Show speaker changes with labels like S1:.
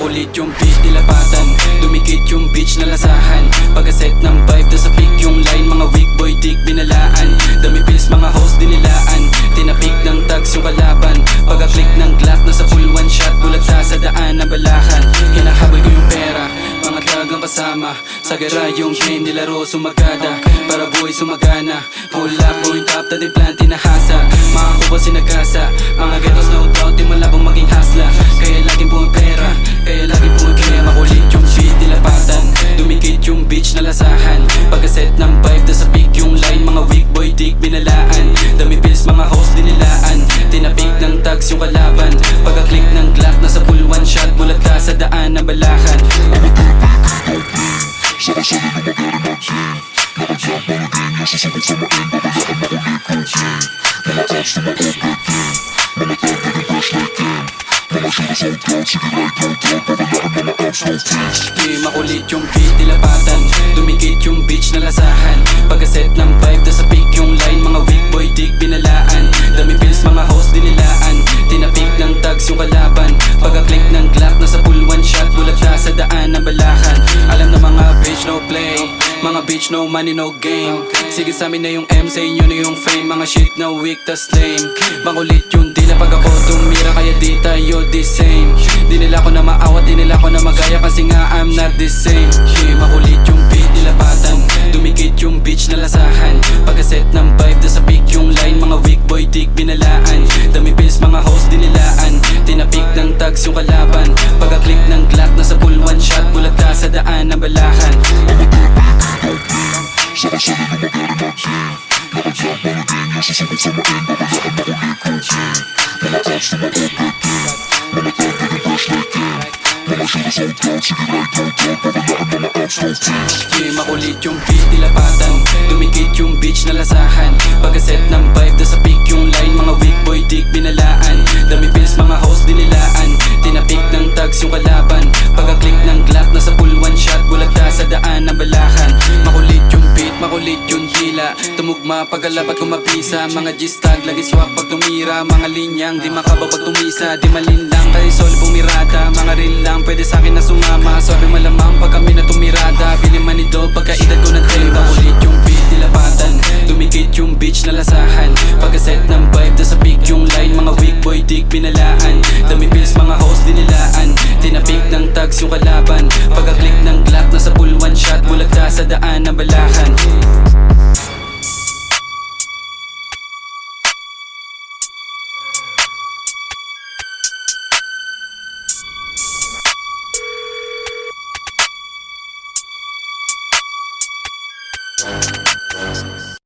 S1: makulit yung beat nilapatan, dumikit yung beach na lasahan. Pagkaset ng vibe da sa peak yung line, mga weak boy dick binalaan. Dami pills mga host dinilaan, tinapik ng tags yung kalaban. Pagka-click ng Glock na sa full one shot, bulata sa daan ng balakan. Hinahabol ko yung pera, mga dagang kasama. Sa gara yung game nilaro sumagada, para buhay sumagana. Pull up, point up, dating plan tinahasa. Mga kubo sinagkasa, mga ghettos no doubt, di malabong maging hasla. Kaya laging pumipera, kaya laging pumipera. Makulit yung beat nilapatan, dumikit yung beach na lasahan. Pagkaset ng vibe da sa peak yung line, mga weak boy dick binalaan. Dami pills mga host dinilaan, tinapik ng tags yung kalaban. Pagka-click ng Glock na sa full one shot, bulata sa daan ng balakan.
S2: Saka sa lalo mag-aari mag-game, nakadyak mga game, nasusubok sa ma-end, babayaan makulit yung game. Mga apps na ma-orbit game, mga tag na yung flashlight game. Mga shooters on cloud, sige right no doubt, babayaan mga apps no face.
S1: Di makulit yung beat nilapatan, dumikit yung beach na lasahan. Pagkaset ng vibe da sa peak yung line, mga weak boy dick binalaan. Dami pills mga host dinilaan, tinapik ng tags yung kalaban. Pagka-click ng Glock na sa full one shot, bulata sa daan ng balakan. Alam na mga bitch no play, mga bitch no money no game. Sige sa amin na yung M, sa inyo na yung fame. Mga shit na weak tas lame, makulit yung dila pag ako tumira. Kaya di tayo the same, di nila ko na maawat, di nila ko na magaya, kasi nga I'm not the same. Makulit yung beat nilapatan, dumikit yung beach na lasahan. Pagkaset ng vibe da sa peak yung line, mga weak boy dick binalaan. Dami pills mga host dinilaan, tinapik ng tags yung kalaban. Pagka-click ng Glock na sa full one shot, bulata sa daan ng balakan.
S2: Saka sa lalo mag-aari mag-game, nakadyak mga game, nasusubok sa ma-end, babayaan makulit yung game. Mga apps na ma-orbit game, mga tag na yung flashlight game. Mga shooters on cloud, sige right no doubt, babayaan mga apps no face.
S1: Makulit yung beat nilapatan, dumikit yung beach na lasahan. Pagkaset ng vibe da sa peak yung line, mga weak boy dick binalaan. Dami pills mga host dinilaan, tinapik ng tags yung kalaban. Pagka-click ng Glock na sa full one shot, bulata sa daan ng balakan. Makulit yung beat, makulit yung hila, tumugma pagkalapat kung mapisa. Mga G-stag, lagi swak pag tumira. Mga linyang, di makaba pag tumisa. Di malinlang, kaya sol bumirada. Mga real lang, pwede sa'kin na sumama. Sabi malamang pag kami na tumirada. Pili manido, pagkaedad ko ng 30. Makulit yung beat nilapatan, dumikit yung beach na lasahan. Pagkaset ng vibe da sa peak yung line, mga weak boy dick binalaan. Dami pills mga host dinilaan, tinapik ng tags yung kalaban. Pagka-click ng Glock na sa full one shot, bulata sa daan ng balakan.